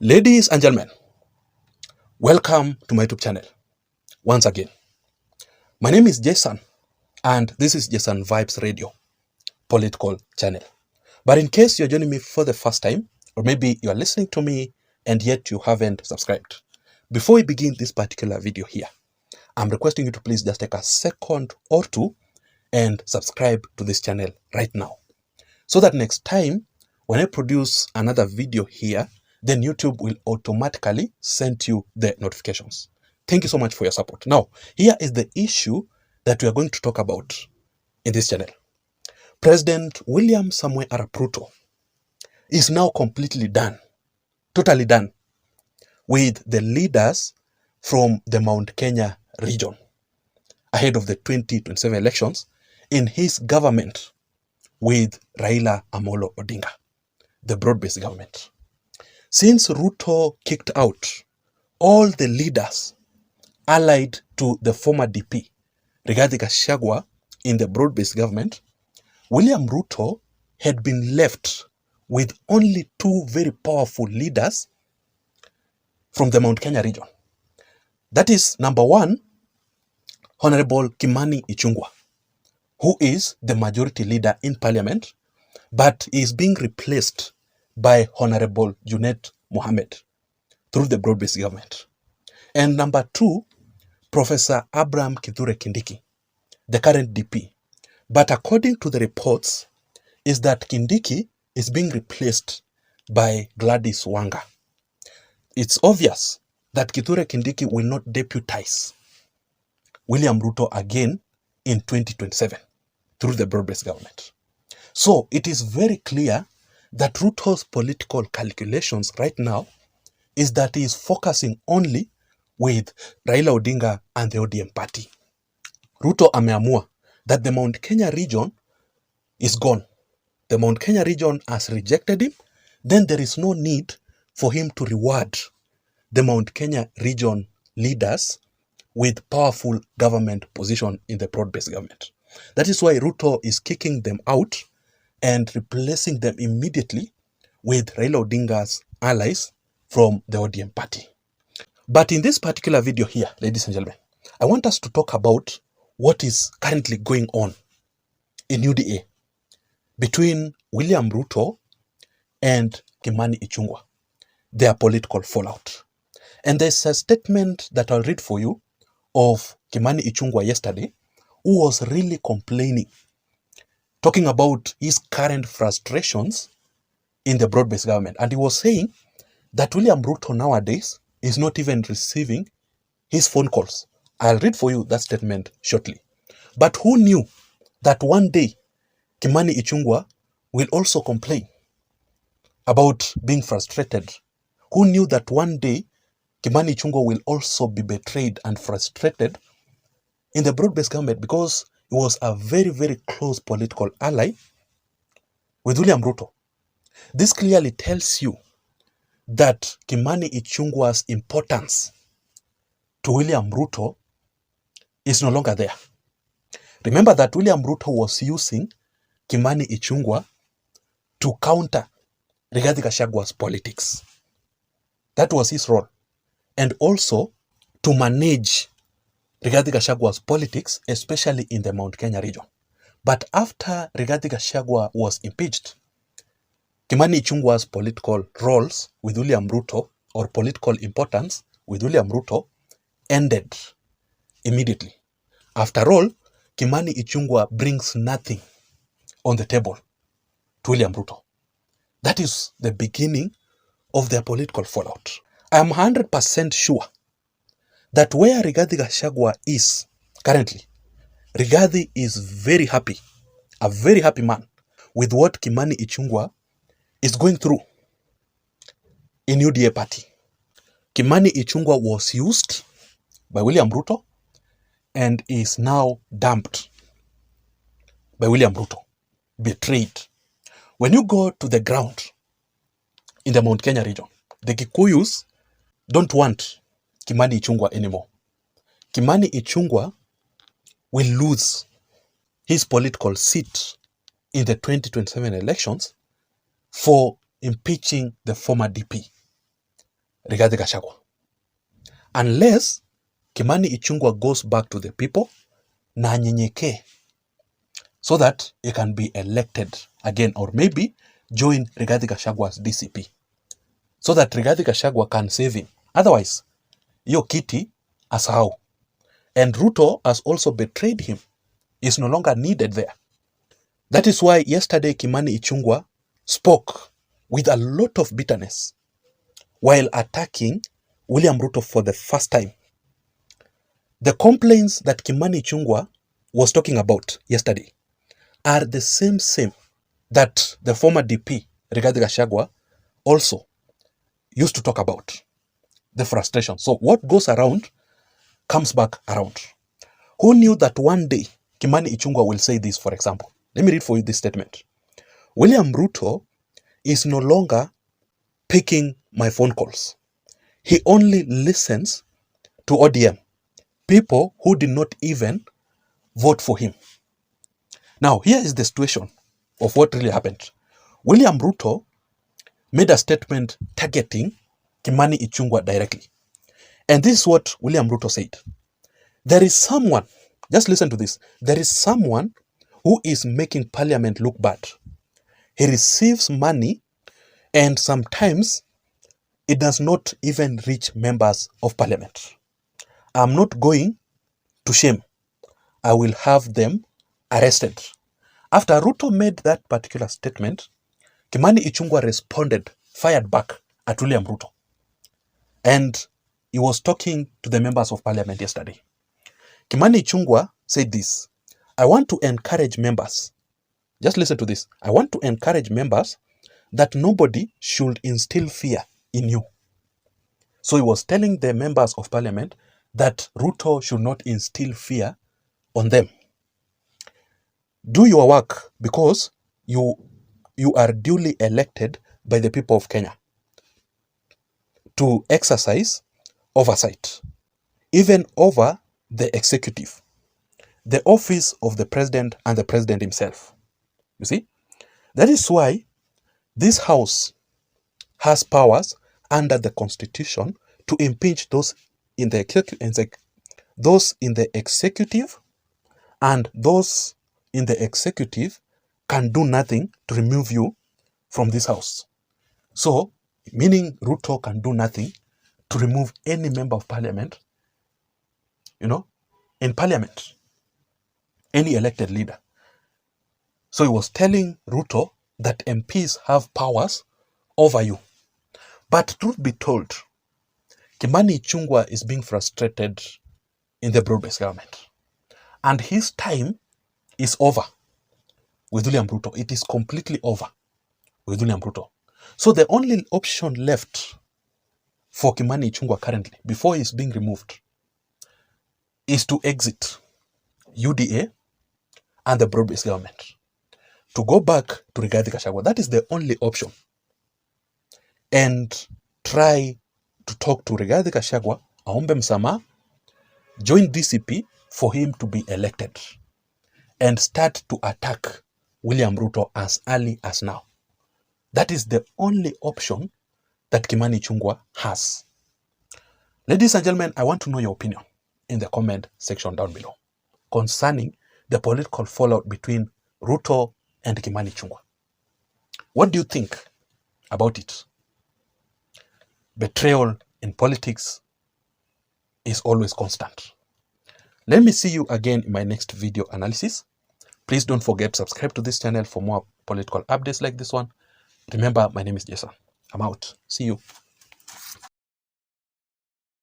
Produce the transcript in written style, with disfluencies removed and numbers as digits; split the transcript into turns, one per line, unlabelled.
Ladies and gentlemen, welcome to my YouTube channel. Once again, my name is Jason and this is Jason Vibes Radio, political channel. But in case you're joining me for the first time, or maybe you're listening to me and yet you haven't subscribed, before we begin this particular video here, I'm requesting you to please just take a second or two and subscribe to this channel right now, so that next time when I produce another video here, then YouTube will automatically send you the notifications. Thank you so much for your support. Now, here is the issue that we are going to talk about in this channel. President William Samoei Arap Ruto is now completely done, totally done, with the leaders from the Mount Kenya region ahead of the 2027 elections in his government with Raila Amolo Odinga, the broad-based government. Since Ruto kicked out all the leaders allied to the former DP, Rigathi in the broad-based government, William Ruto had been left with only two very powerful leaders from the Mount Kenya region. That is, number one, Honorable Kimani Ichungwa, who is the majority leader in parliament, but is being replaced by Honorable Junet Mohammed through the broad-based government. And number two, Professor Abraham Kithure Kindiki, the current DP. But according to the reports, is that Kindiki is being replaced by Gladys Wanga. It's obvious that Kithure Kindiki will not deputize William Ruto again in 2027 through the broad-based government. So it is very clear that Ruto's political calculations right now is that he is focusing only with Raila Odinga and the ODM party. Ruto ameamua that the Mount Kenya region is gone. The Mount Kenya region has rejected him. Then there is no need for him to reward the Mount Kenya region leaders with powerful government position in the broad-based government. That is why Ruto is kicking them out and replacing them immediately with Raila Odinga's allies from the ODM party. But in this particular video here, ladies and gentlemen, I want us to talk about what is currently going on in UDA between William Ruto and Kimani Ichungwa, their political fallout. And there's a statement that I'll read for you of Kimani Ichungwa yesterday, who was really complaining, talking about his current frustrations in the broad-based government. And he was saying that William Ruto nowadays is not even receiving his phone calls. I'll read for you that statement shortly. But who knew that one day Kimani Ichungwa will also complain about being frustrated? Who knew that one day Kimani Ichungwa will also be betrayed and frustrated in the broad-based government, because he was a very, very close political ally with William Ruto? This clearly tells you that Kimani Ichungwa's importance to William Ruto is no longer there. Remember that William Ruto was using Kimani Ichungwa to counter Rigathi politics. That was his role. And also to manage Rigathi politics, especially in the Mount Kenya region. But after Rigathi was impeached, Kimani Ichungwa's political roles with William Ruto, or political importance with William Ruto, ended immediately. After all, Kimani Ichungwa brings nothing on the table to William Ruto. That is the beginning of their political fallout. I am 100% sure that where Rigathi is currently, Rigathi is very happy, a very happy man with what Kimani Ichungwa is going through in UDA party. Kimani Ichungwa was used by William Ruto and is now dumped by William Ruto, betrayed. When you go to the ground in the Mount Kenya region, the Kikuyus don't want Kimani Ichungwa anymore. Kimani Ichungwa will lose his political seat in the 2027 elections for impeaching the former DP, Rigathi Gachagua. Unless Kimani Ichungwa goes back to the people na anyenyekee so that he can be elected again, or maybe join Rigathi Gachagua's DCP so that Rigathi Gachagua can save him. Otherwise, hiyo kiti asahau. And Ruto has also betrayed him. Is no longer needed there. That is why yesterday Kimani Ichungwa spoke with a lot of bitterness while attacking William Ruto for the first time. The complaints that Kimani Ichungwa was talking about yesterday are the same that the former DP, Rigathi Gachagua, also used to talk about. The frustration. So what goes around comes back around. Who knew that one day Kimani Ichungwa will say this, for example? Let me read for you this statement. William Ruto is no longer picking my phone calls. He only listens to ODM, people who did not even vote for him. Now, here is the situation of what really happened. William Ruto made a statement targeting Kimani Ichungwa directly. And this is what William Ruto said. There is someone, just listen to this, there is someone who is making parliament look bad. He receives money and sometimes it does not even reach members of parliament. I'm not going to shame. I will have them arrested. After Ruto made that particular statement, Kimani Ichungwa responded, fired back at William Ruto. And he was talking to the members of parliament yesterday. Kimani Ichungwa said this, I want to encourage members, just listen to this, I want to encourage members that nobody should instill fear in you. So he was telling the members of parliament that Ruto should not instill fear on them. Do your work because you are duly elected by the people of Kenya to exercise oversight, even over the executive, the office of the president and the president himself. You see, that is why this house has powers under the constitution to impeach those in the executive, and those in the executive can do nothing to remove you from this house. So, meaning Ruto can do nothing to remove any member of parliament, in parliament, any elected leader. So he was telling Ruto that MPs have powers over you. But truth be told, Kimani Ichungwa is being frustrated in the broad-based government. And his time is over with William Ruto. It is completely over with William Ruto. So the only option left for Kimani Ichungwa currently, before he's being removed, is to exit UDA and the broad-based government, to go back to Rigathi Gachagua. That is the only option. And try to talk to Rigathi Gachagua, aombe msamaha, join DCP for him to be elected, and start to attack William Ruto as early as now. That is the only option that Kimani Ichungwa has. Ladies and gentlemen, I want to know your opinion in the comment section down below concerning the political fallout between Ruto and Kimani Ichungwa. What do you think about it? Betrayal in politics is always constant. Let me see you again in my next video analysis. Please don't forget to subscribe to this channel for more political updates like this one. Remember, my name is Jason. I'm out. See you.